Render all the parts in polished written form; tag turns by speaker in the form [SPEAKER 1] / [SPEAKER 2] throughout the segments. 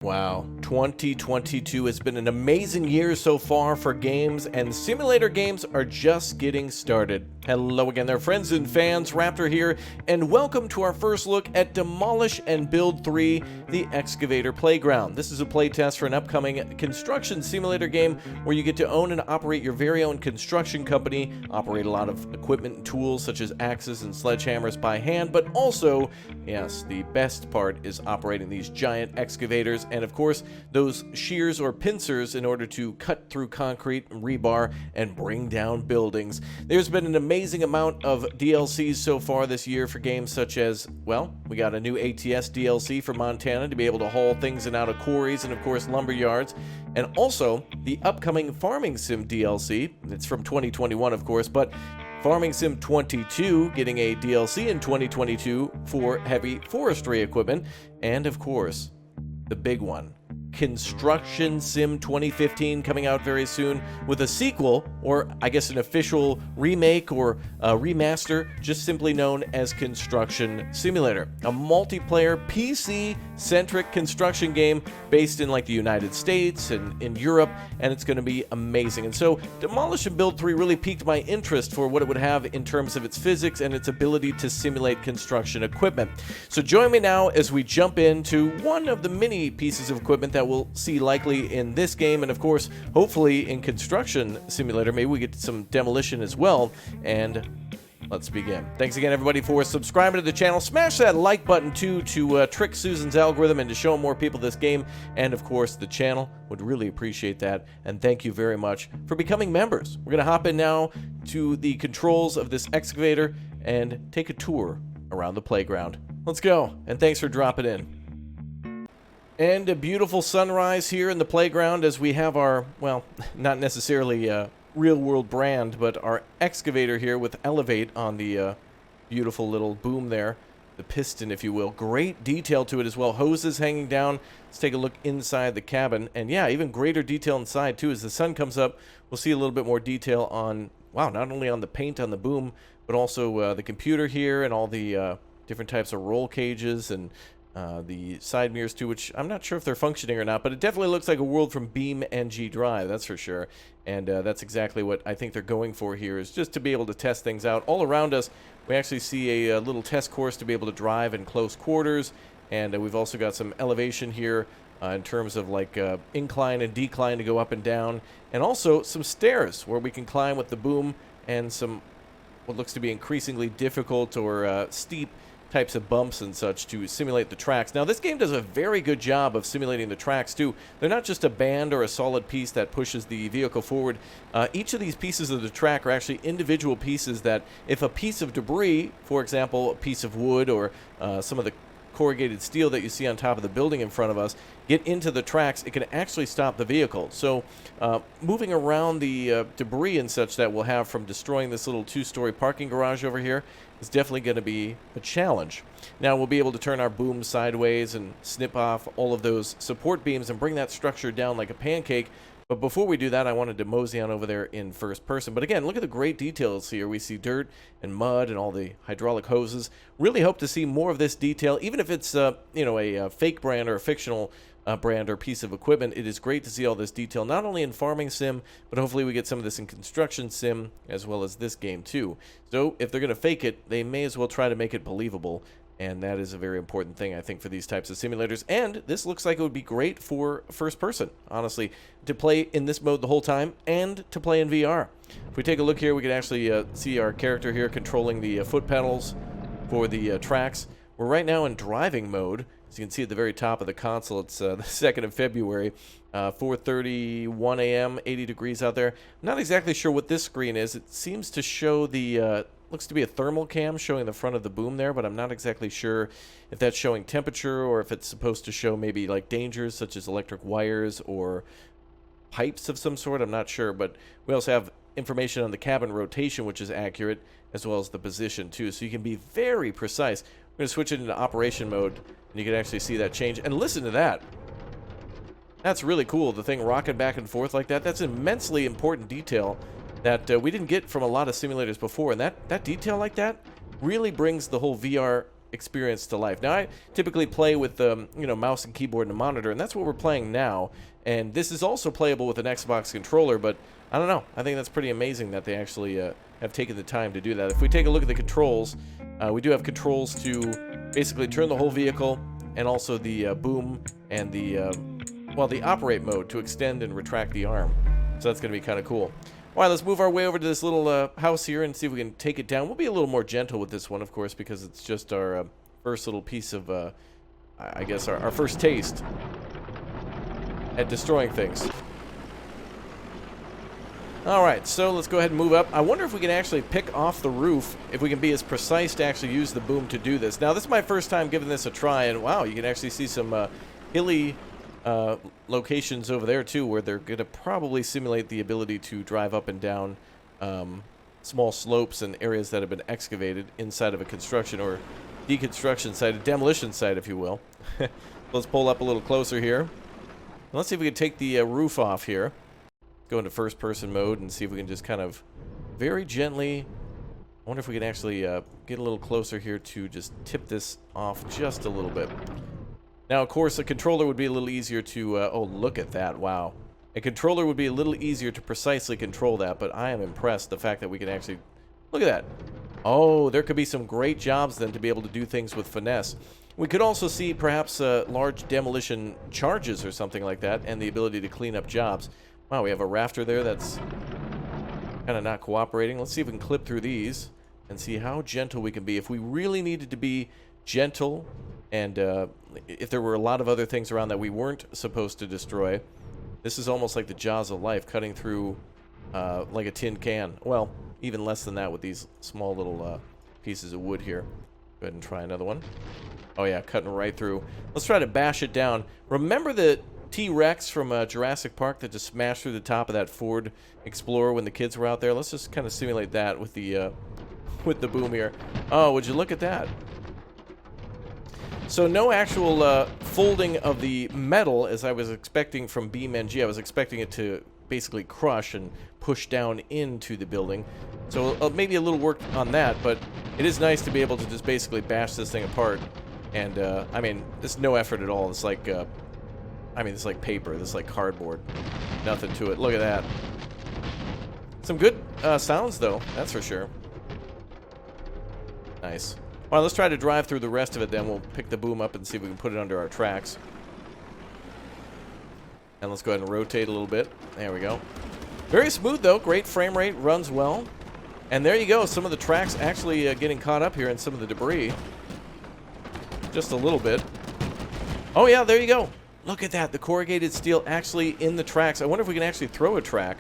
[SPEAKER 1] Wow, 2022 has been an amazing year so far for games, and simulator games are just getting started. Hello again there, friends and fans, Raptor here, and welcome to our first look at Demolish and Build 3, the Excavator Playground. This is a playtest for an upcoming construction simulator game where you get to own and operate your very own construction company, operate a lot of equipment and tools such as axes and sledgehammers by hand, but also, yes, the best part is operating these giant excavators and of course those shears or pincers in order to cut through concrete and rebar and bring down buildings. There's been an amazing amount of DLCs so far this year for games such as, well, we got a new ATS DLC for Montana to be able to haul things in out of quarries and of course lumber yards, and also the upcoming Farming Sim DLC. It's from 2021 of course, but Farming Sim 22 getting a DLC in 2022 for heavy forestry equipment, and of course the big one, Construction Sim 2015, coming out very soon with a sequel, or I guess an official remake or remaster, just simply known as Construction Simulator. A multiplayer PC-centric construction game based in like the United States and in Europe, and it's going to be amazing. And so Demolish and Build 3 really piqued my interest for what it would have in terms of its physics and its ability to simulate construction equipment. So join me now as we jump into one of the many pieces of equipment that we'll see likely in this game, and of course hopefully in Construction Simulator. Maybe we get some demolition as well, and let's begin. Thanks again everybody for subscribing to the channel. Smash that like button too to trick Susan's algorithm and to show more people this game, and of course the channel would really appreciate that, and thank you very much for becoming members. We're gonna hop in now to the controls of this excavator and take a tour around the playground. Let's go, and thanks for dropping in. And a beautiful sunrise here in the playground as we have our, well, not necessarily real-world brand, but our excavator here with Elevate on the beautiful little boom there, the piston, if you will. Great detail to it as well. Hoses hanging down. Let's take a look inside the cabin. And yeah, even greater detail inside too. As the sun comes up, we'll see a little bit more detail on, wow, not only on the paint on the boom, but also the computer here and all the different types of roll cages and the side mirrors too, which I'm not sure if they're functioning or not, but it definitely looks like a world from Beam NG Drive, that's for sure. And that's exactly what I think they're going for here, is just to be able to test things out. All around us, we actually see a little test course to be able to drive in close quarters, and we've also got some elevation here in terms of like incline and decline to go up and down, and also some stairs where we can climb with the boom, and some what looks to be increasingly difficult or steep types of bumps and such to simulate the tracks. Now this game does a very good job of simulating the tracks too. They're not just a band or a solid piece that pushes the vehicle forward. Each of these pieces of the track are actually individual pieces that if a piece of debris, for example a piece of wood or some of the corrugated steel that you see on top of the building in front of us, get into the tracks, it can actually stop the vehicle. So moving around the debris and such that we'll have from destroying this little two-story parking garage over here is definitely going to be a challenge. Now we'll be able to turn our boom sideways and snip off all of those support beams and bring that structure down like a pancake. But before we do that, I wanted to mosey on over there in first person. But again, look at the great details here. We see dirt and mud and all the hydraulic hoses. Really hope to see more of this detail, even if it's you know, a fake brand or a fictional brand or piece of equipment. It is great to see all this detail, not only in Farming Sim, but hopefully we get some of this in Construction Sim as well as this game too. So if they're going to fake it, they may as well try to make it believable. And that is a very important thing, I think, for these types of simulators. And this looks like it would be great for first person, honestly, to play in this mode the whole time and to play in VR. If we take a look here, we can actually see our character here controlling the foot pedals for the tracks. We're right now in driving mode. As you can see at the very top of the console, it's the 2nd of February, 4:31 a.m., 80 degrees out there. I'm not exactly sure what this screen is. It seems to show the... looks to be a thermal cam showing the front of the boom there, but I'm not exactly sure if that's showing temperature or if it's supposed to show maybe like dangers such as electric wires or pipes of some sort. I'm not sure, but we also have information on the cabin rotation, which is accurate, as well as the position too, so you can be very precise. We're going to switch it into operation mode, and you can actually see that change. And listen to that. That's really cool, the thing rocking back and forth like that. That's immensely important detail that we didn't get from a lot of simulators before, and that detail like that really brings the whole VR experience to life. Now, I typically play with you know, mouse and keyboard and a monitor, and that's what we're playing now. And this is also playable with an Xbox controller, but I don't know. I think that's pretty amazing that they actually have taken the time to do that. If we take a look at the controls, we do have controls to basically turn the whole vehicle, and also the boom and the, well, the operate mode to extend and retract the arm. So that's going to be kind of cool. All right, let's move our way over to this little house here and see if we can take it down. We'll be a little more gentle with this one, of course, because it's just our first little piece of, I guess, our first taste at destroying things. All right, so let's go ahead and move up. I wonder if we can actually pick off the roof, if we can be as precise to actually use the boom to do this. Now, this is my first time giving this a try, and wow, you can actually see some hilly locations over there too, where they're going to probably simulate the ability to drive up and down small slopes and areas that have been excavated inside of a construction or deconstruction site, a demolition site, if you will. Let's pull up a little closer here. Let's see if we can take the roof off here. Go into first person mode and see if we can just kind of very gently, I wonder if we can actually get a little closer here to just tip this off just a little bit. Now, of course, a controller would be a little easier to, oh, look at that, wow. A controller would be a little easier to precisely control that, but I am impressed the fact that we can actually, look at that. Oh, there could be some great jobs then to be able to do things with finesse. We could also see perhaps large demolition charges or something like that, and the ability to clean up jobs. Wow, we have a rafter there that's kind of not cooperating. Let's see if we can clip through these and see how gentle we can be. If we really needed to be gentle, and if there were a lot of other things around that we weren't supposed to destroy, this is almost like the jaws of life, cutting through like a tin can. Well, even less than that with these small little pieces of wood here. Go ahead and try another one. Oh yeah, cutting right through. Let's try to bash it down. Remember the T-Rex from Jurassic Park that just smashed through the top of that Ford Explorer when the kids were out there? Let's just kind of simulate that with the boom here. Oh, would you look at that? So no actual folding of the metal as I was expecting from BeamNG. I was expecting it to basically crush and push down into the building. So maybe a little work on that, but it is nice to be able to just basically bash this thing apart. And I mean, it's no effort at all. It's like I mean, it's like paper. This is like cardboard. Nothing to it. Look at that. Some good sounds, though. That's for sure. Nice. All right, let's try to drive through the rest of it, then we'll pick the boom up and see if we can put it under our tracks. And let's go ahead and rotate a little bit. There we go. Very smooth, though. Great frame rate. Runs well. And there you go. Some of the tracks actually getting caught up here in some of the debris. Just a little bit. Oh, yeah, there you go. Look at that. The corrugated steel actually in the tracks. I wonder if we can actually throw a track.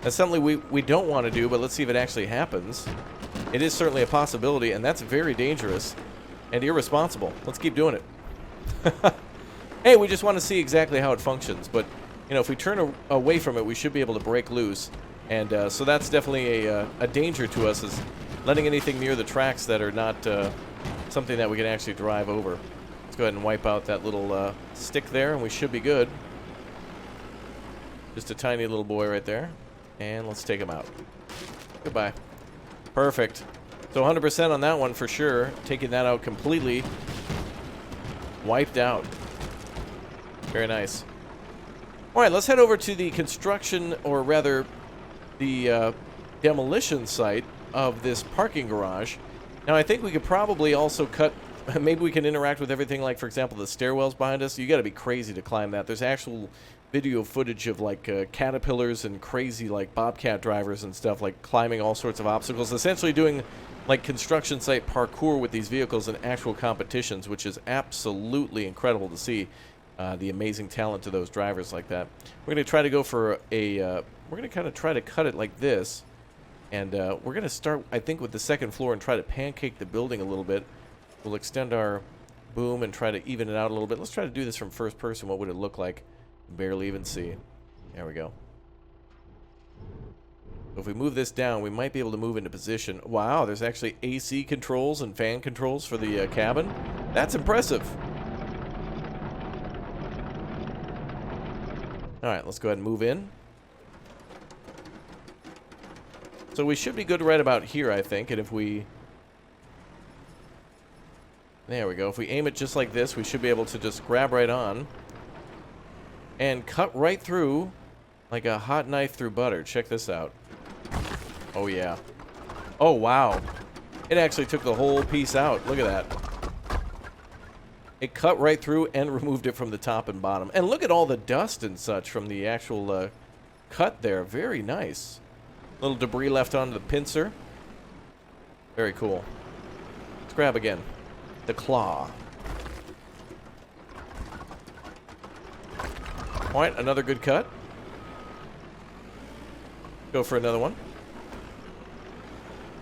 [SPEAKER 1] That's something we don't want to do, but let's see if it actually happens. It is certainly a possibility, and that's very dangerous and irresponsible. Let's keep doing it. Hey, we just want to see exactly how it functions, but you know, if we turn away from it, we should be able to break loose. And so that's definitely a danger to us, is letting anything near the tracks that are not something that we can actually drive over. Let's go ahead and wipe out that little stick there, and we should be good. Just a tiny little boy right there. And let's take him out. Goodbye. Perfect. So 100% on that one for sure. Taking that out completely. Wiped out. Very nice. Alright, let's head over to the construction, or rather the demolition site of this parking garage. Now I think we could probably also cut, maybe we can interact with everything, like for example the stairwells behind us. You gotta be crazy to climb that. There's actual video footage of like caterpillars and crazy like bobcat drivers and stuff, like climbing all sorts of obstacles, essentially doing like construction site parkour with these vehicles in actual competitions, which is absolutely incredible to see. The amazing talent to those drivers like that. We're going to try to go for a we're going to kind of try to cut it like this, and we're going to start, I think, with the second floor and try to pancake the building a little bit. We'll extend our boom and try to even it out a little bit. Let's try to do this from first person. What would it look like? Barely even see. There we go. If we move this down, we might be able to move into position. Wow, there's actually AC controls and fan controls for the cabin. That's impressive. Alright, let's go ahead and move in. So we should be good right about here, I think. And if we There we go. If we aim it just like this, we should be able to just grab right on and cut right through like a hot knife through butter. Check this out. Oh, yeah. Oh, wow. It actually took the whole piece out. Look at that. It cut right through and removed it from the top and bottom. And look at all the dust and such from the actual cut there. Very nice. Little debris left onto the pincer. Very cool. Let's grab again. The claw. All right, another good cut. Go for another one.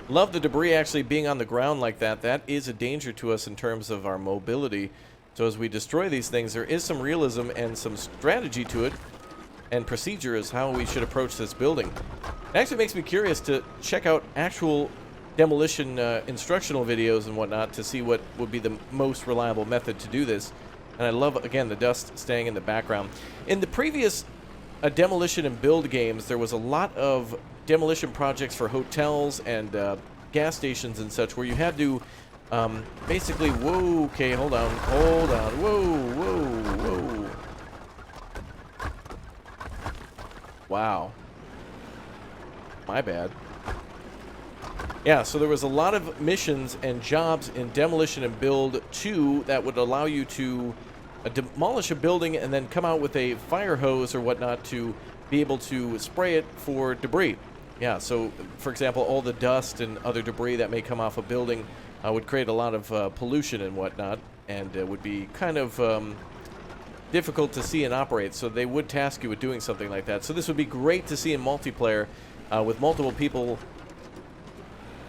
[SPEAKER 1] Love the debris actually being on the ground like that. That is a danger to us in terms of our mobility. So as we destroy these things, there is some realism and some strategy to it and procedure as how we should approach this building. It actually makes me curious to check out actual demolition instructional videos and whatnot to see what would be the most reliable method to do this. And I love, again, the dust staying in the background. In the previous demolition and build games, there was a lot of demolition projects for hotels and gas stations and such where you had to basically, whoa, okay, hold on, whoa. Wow. My bad. Yeah, so there was a lot of missions and jobs in Demolition and Build 2 that would allow you to demolish a building and then come out with a fire hose or whatnot to be able to spray it for debris. Yeah, so, for example, all the dust and other debris that may come off a building would create a lot of pollution and whatnot, and would be kind of difficult to see and operate, so they would task you with doing something like that. So this would be great to see in multiplayer with multiple people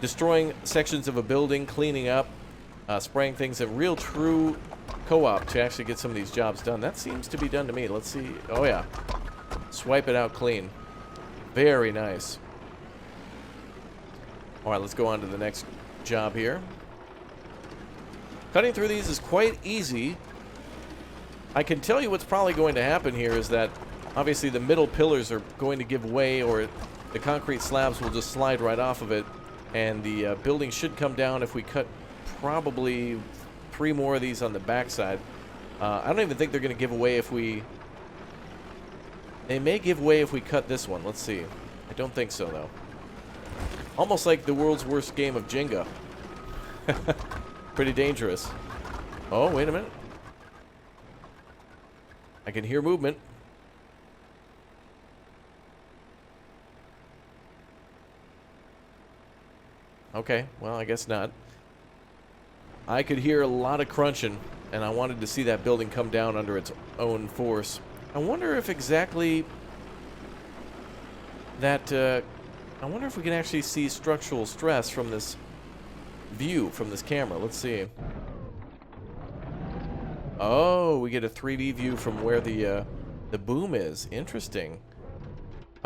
[SPEAKER 1] destroying sections of a building, cleaning up, spraying things, a real true co-op to actually get some of these jobs done. That seems to be done to me. Let's see. Oh, yeah. Swipe it out clean. Very nice. All right, let's go on to the next job here. Cutting through these is quite easy. I can tell you what's probably going to happen here is that obviously the middle pillars are going to give way, or the concrete slabs will just slide right off of it, and the building should come down if we cut probably 3 more of these on the backside. I don't even think they're going to give away if we... They may give way if we cut this one. Let's see. I don't think so, though. Almost like the world's worst game of Jenga. Pretty dangerous. Oh, wait a minute. I can hear movement. Okay, well, I guess not. I could hear a lot of crunching, and I wanted to see that building come down under its own force. I wonder if exactly that... I wonder if we can actually see structural stress from this view, from this camera. Let's see. Oh, we get a 3D view from where the boom is. Interesting.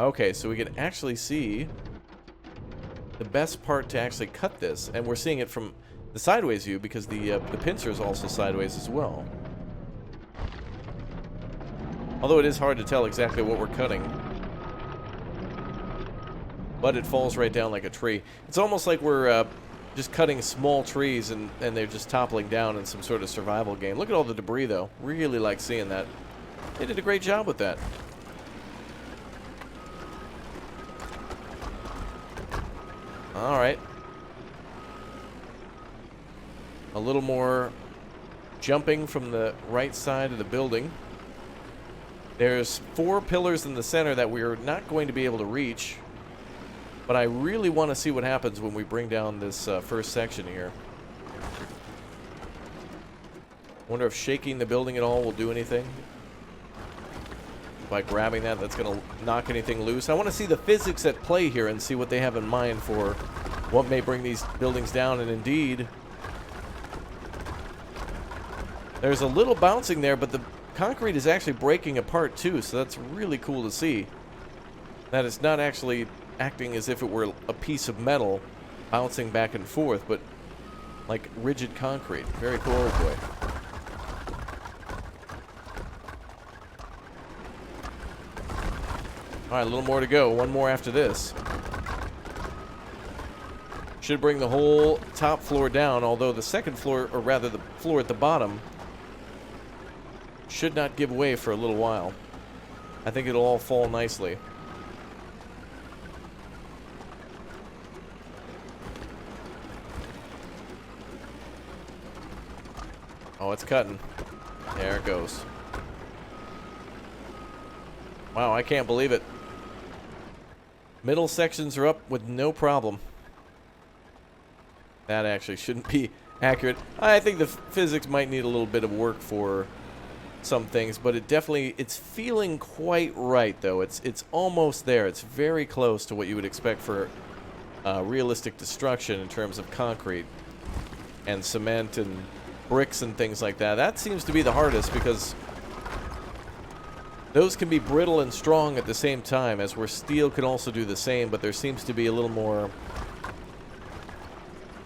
[SPEAKER 1] Okay, so we can actually see the best part to actually cut this, and we're seeing it from the sideways view because the pincer is also sideways as well. Although it is hard to tell exactly what we're cutting. But it falls right down like a tree. It's almost like we're just cutting small trees and they're just toppling down in some sort of survival game. Look at all the debris, though. Really like seeing that. They did a great job with that. All right. A little more jumping from the right side of the building. There's 4 pillars in the center that we're not going to be able to reach. But I really want to see what happens when we bring down this first section here. Wonder if shaking the building at all will do anything. By grabbing that, that's going to knock anything loose. I want to see the physics at play here and see what they have in mind for what may bring these buildings down. And indeed, there's a little bouncing there, but the concrete is actually breaking apart too, so that's really cool to see. That it's not actually acting as if it were a piece of metal bouncing back and forth, but like rigid concrete. Very cool, boy. All right, a little more to go. One more after this. Should bring the whole top floor down, although the second floor, or rather the floor at the bottom, should not give way for a little while. I think it'll all fall nicely. Oh, it's cutting. There it goes. Wow, I can't believe it. Middle sections are up with no problem. That actually shouldn't be accurate. I think the physics might need a little bit of work for some things, but it's feeling quite right, though. It's almost there. It's very close to what you would expect for realistic destruction in terms of concrete and cement and bricks and things like that. That seems to be the hardest because those can be brittle and strong at the same time, as where steel can also do the same, but there seems to be a little more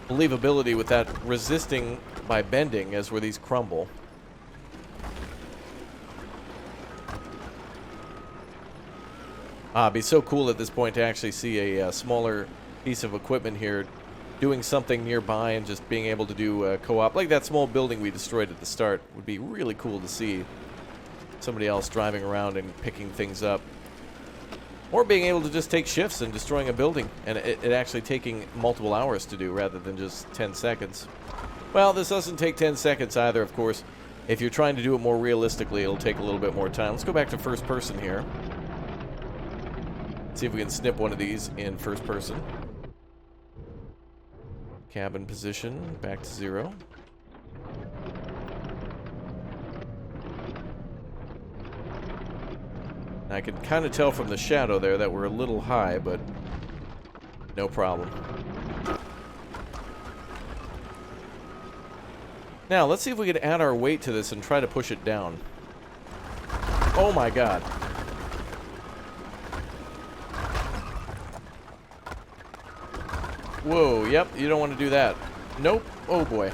[SPEAKER 1] believability with that resisting by bending, as where these crumble. It'd be so cool at this point to actually see a smaller piece of equipment here doing something nearby and just being able to do co-op. Like that small building we destroyed at the start would be really cool to see. Somebody else driving around and picking things up. Or being able to just take shifts and destroying a building, and it actually taking multiple hours to do rather than just 10 seconds. Well, this doesn't take 10 seconds either, of course. If you're trying to do it more realistically, it'll take a little bit more time. Let's go back to first person here. See if we can snip one of these in first person. Cabin position, back to 0. I can kind of tell from the shadow there that we're a little high, but no problem. Now, let's see if we can add our weight to this and try to push it down. Oh my god. Whoa, yep, you don't want to do that. Nope. Oh boy.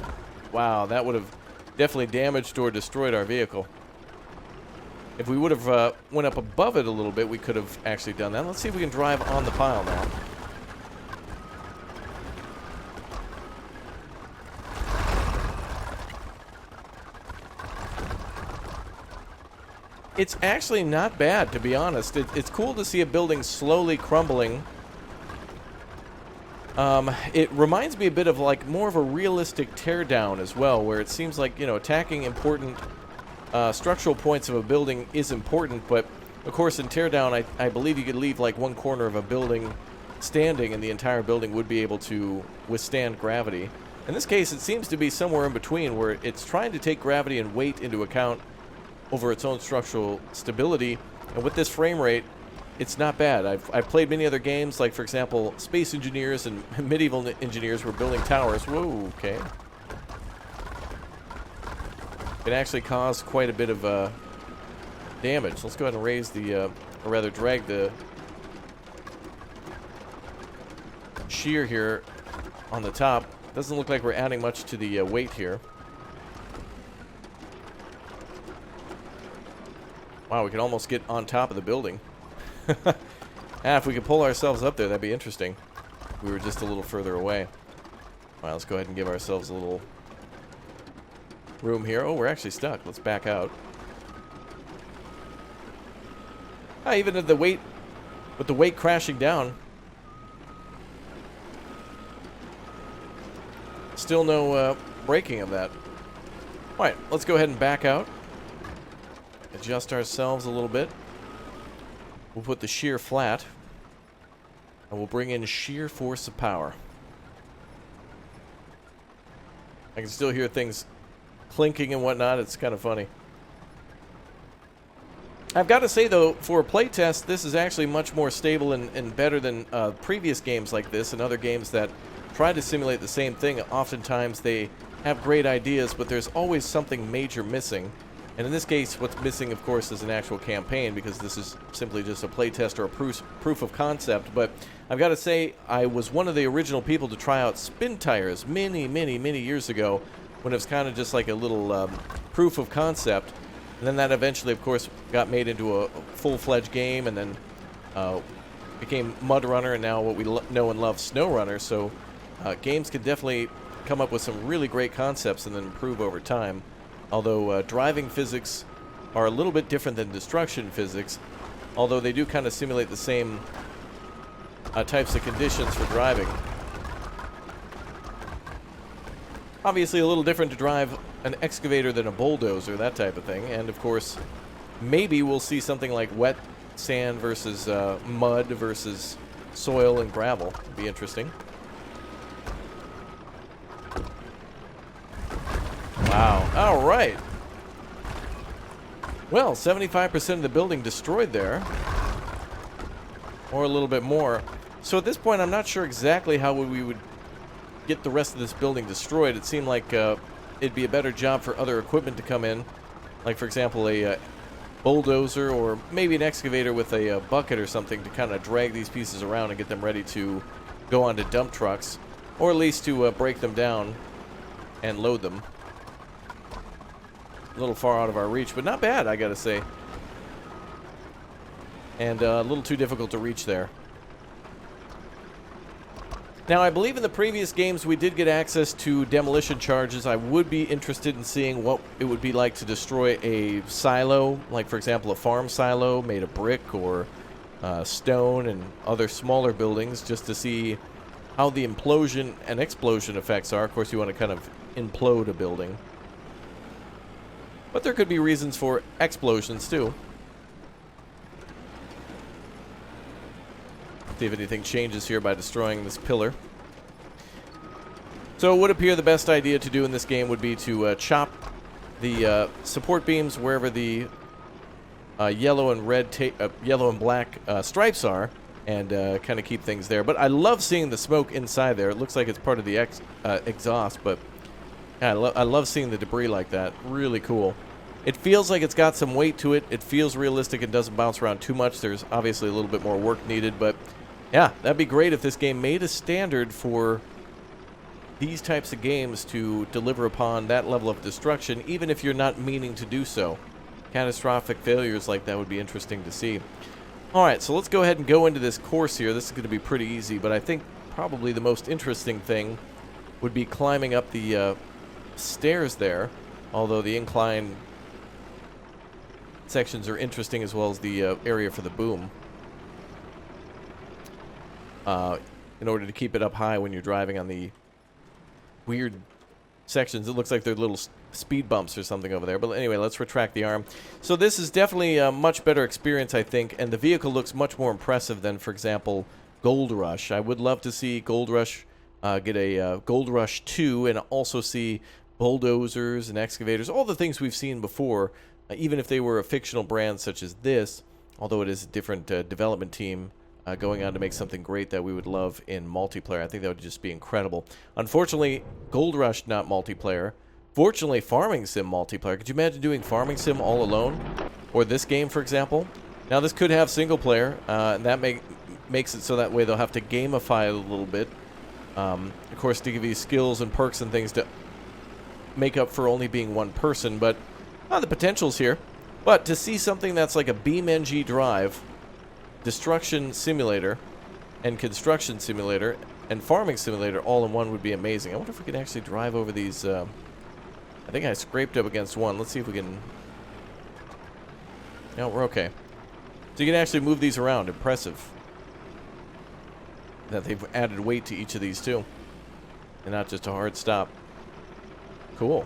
[SPEAKER 1] Wow, that would have definitely damaged or destroyed our vehicle. If we would have went up above it a little bit, we could have actually done that. Let's see if we can drive on the pile now. It's actually not bad, to be honest. It's cool to see a building slowly crumbling. It reminds me a bit of like more of a realistic teardown as well, where it seems like, you know, attacking important structural points of a building is important, but of course in teardown I believe you could leave like one corner of a building standing and the entire building would be able to withstand gravity. In this case, it seems to be somewhere in between, where it's trying to take gravity and weight into account over its own structural stability, and with this frame rate, it's not bad. I've played many other games, like for example, Space Engineers and Medieval Engineers were building towers. Whoa, okay. Can actually cause quite a bit of damage. Let's go ahead and raise the, or rather drag the shear here on the top. Doesn't look like we're adding much to the weight here. Wow, we can almost get on top of the building. If we could pull ourselves up there, that'd be interesting. We were just a little further away. Wow, let's go ahead and give ourselves a little room here. Oh, we're actually stuck. Let's back out. Even at the weight, with the weight crashing down, still no braking of that. All right, let's go ahead and back out. Adjust ourselves a little bit. We'll put the shear flat, and we'll bring in sheer force of power. I can still hear things clinking and whatnot. It's kind of funny. I've got to say, though, for a playtest, this is actually much more stable and better than previous games like this and other games that try to simulate the same thing. Oftentimes, they have great ideas, but there's always something major missing. And in this case, what's missing, of course, is an actual campaign, because this is simply just a playtest or a proof of concept. But I've got to say, I was one of the original people to try out spin tires many years ago, when it was kind of just like a little proof of concept. And then that eventually, of course, got made into a full-fledged game, and then became Mud Runner, and now what we know and love, Snow Runner. So Games can definitely come up with some really great concepts and then improve over time. Although driving physics are a little bit different than destruction physics, although they do kind of simulate the same types of conditions for driving. Obviously a little different to drive an excavator than a bulldozer, that type of thing. And of course, maybe we'll see something like wet sand versus mud versus soil and gravel. It'd be interesting. Wow. All right. Well, 75% of the building destroyed there. Or a little bit more. So at this point, I'm not sure exactly how we would get the rest of this building destroyed. It seemed like it'd be a better job for other equipment to come in. Like, for example, a bulldozer or maybe an excavator with a bucket or something to kind of drag these pieces around and get them ready to go onto dump trucks. Or at least to break them down and load them. A little far out of our reach, but not bad, I gotta say. And a little too difficult to reach there. Now, I believe in the previous games we did get access to demolition charges. I would be interested in seeing what it would be like to destroy a silo, like, for example, a farm silo made of brick or stone and other smaller buildings, just to see how the implosion and explosion effects are. Of course, you want to kind of implode a building. But there could be reasons for explosions, too. See if anything changes here by destroying this pillar. So it would appear the best idea to do in this game would be to chop the support beams wherever the yellow and black stripes are, and kind of keep things there. But I love seeing the smoke inside there. It looks like it's part of the exhaust, but yeah, I love seeing the debris like that. Really cool. It feels like it's got some weight to it. It feels realistic and doesn't bounce around too much. There's obviously a little bit more work needed, but yeah, that'd be great if this game made a standard for these types of games to deliver upon that level of destruction, even if you're not meaning to do so. Catastrophic failures like that would be interesting to see. Alright, so let's go ahead and go into this course here. This is going to be pretty easy, but I think probably the most interesting thing would be climbing up the stairs there, although the incline sections are interesting as well as the area for the boom. In order to keep it up high when you're driving on the weird sections. It looks like they're little speed bumps or something over there. But anyway, let's retract the arm. So this is definitely a much better experience, I think, and the vehicle looks much more impressive than, for example, Gold Rush. I would love to see Gold Rush get a Gold Rush 2 and also see bulldozers and excavators, all the things we've seen before, even if they were a fictional brand such as this, although it is a different development team going on to make something great that we would love in multiplayer. I think that would just be incredible. Unfortunately, Gold Rush not multiplayer. Fortunately, Farming Sim multiplayer. Could you imagine doing Farming Sim all alone? Or this game, for example? Now, this could have single player, and that makes it so that way they'll have to gamify it a little bit. Of course, to give you skills and perks and things to make up for only being one person, but the potential's here. But to see something that's like a BeamNG drive, Destruction Simulator, and Construction Simulator, and Farming Simulator all in one would be amazing. I wonder if we can actually drive over these. I think I scraped up against one. Let's see if we can. No, we're okay. So you can actually move these around. Impressive that they've added weight to each of these too, and not just a hard stop. Cool.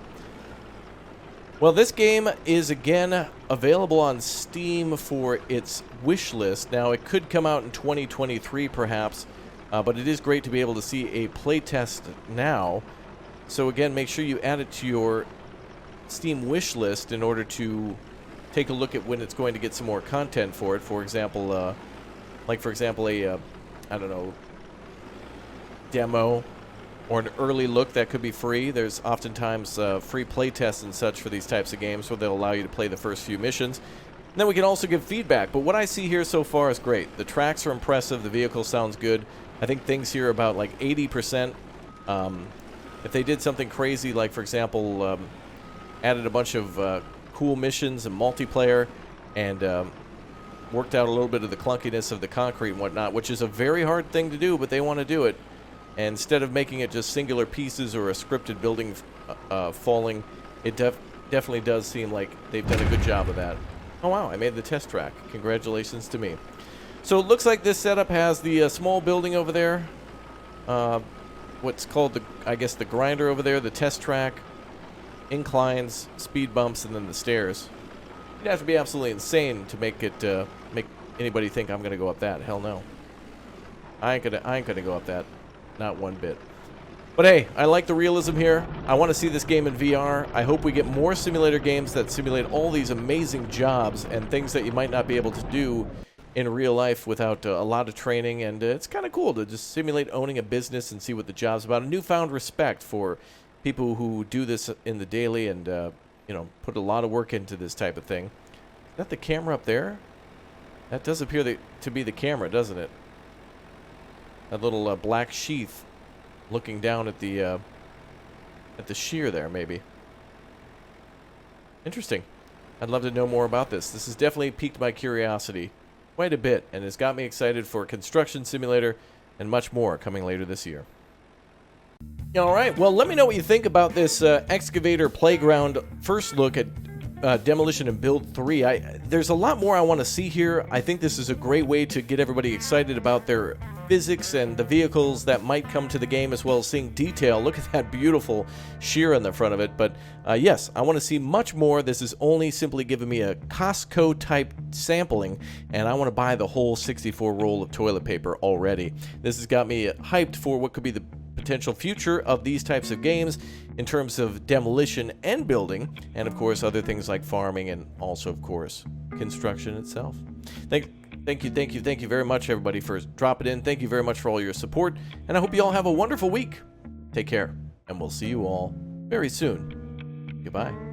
[SPEAKER 1] Well, this game is, again, available on Steam for its wish list. Now, it could come out in 2023, perhaps, but it is great to be able to see a playtest now. So, again, make sure you add it to your Steam wish list in order to take a look at when it's going to get some more content for it. For example, a, I don't know, demo or an early look that could be free. There's oftentimes free playtests and such for these types of games where they'll allow you to play the first few missions. And then we can also give feedback, but what I see here so far is great. The tracks are impressive, the vehicle sounds good. I think things here are about like 80%. If they did something crazy, like for example, added a bunch of cool missions and multiplayer, and worked out a little bit of the clunkiness of the concrete and whatnot, which is a very hard thing to do, but they want to do it. And instead of making it just singular pieces or a scripted building falling, it definitely does seem like they've done a good job of that. Oh wow, I made the test track. Congratulations to me. So it looks like this setup has the small building over there. What's called I guess the grinder over there, the test track, inclines, speed bumps, and then the stairs. You'd have to be absolutely insane to make anybody think I'm gonna go up that. Hell no. I ain't gonna go up that. Not one bit. But hey, I like the realism here. I want to see this game in VR. I hope we get more simulator games that simulate all these amazing jobs and things that you might not be able to do in real life without a lot of training. And it's kind of cool to just simulate owning a business and see what the job's about. A newfound respect for people who do this in the daily and you know, put a lot of work into this type of thing. Is that the camera up there? That does appear to be the camera, doesn't it? That little black sheath looking down at the shear there, maybe. Interesting. I'd love to know more about this. This has definitely piqued my curiosity quite a bit, and has got me excited for Construction Simulator and much more coming later this year. Alright, well, let me know what you think about this Excavator Playground first look at Demolition and Build 3. There's a lot more I want to see here. I think this is a great way to get everybody excited about their physics and the vehicles that might come to the game, as well as seeing detail. Look at that beautiful shear on the front of it. But yes, I want to see much more. This is only simply giving me a Costco type sampling, and I want to buy the whole 64 roll of toilet paper already. This has got me hyped for what could be the potential future of these types of games in terms of demolition and building, and of course other things like farming, and also of course construction itself. Thank you very much, everybody, for dropping in. Thank you very much for all your support, and I hope you all have a wonderful week. Take care, and we'll see you all very soon. Goodbye.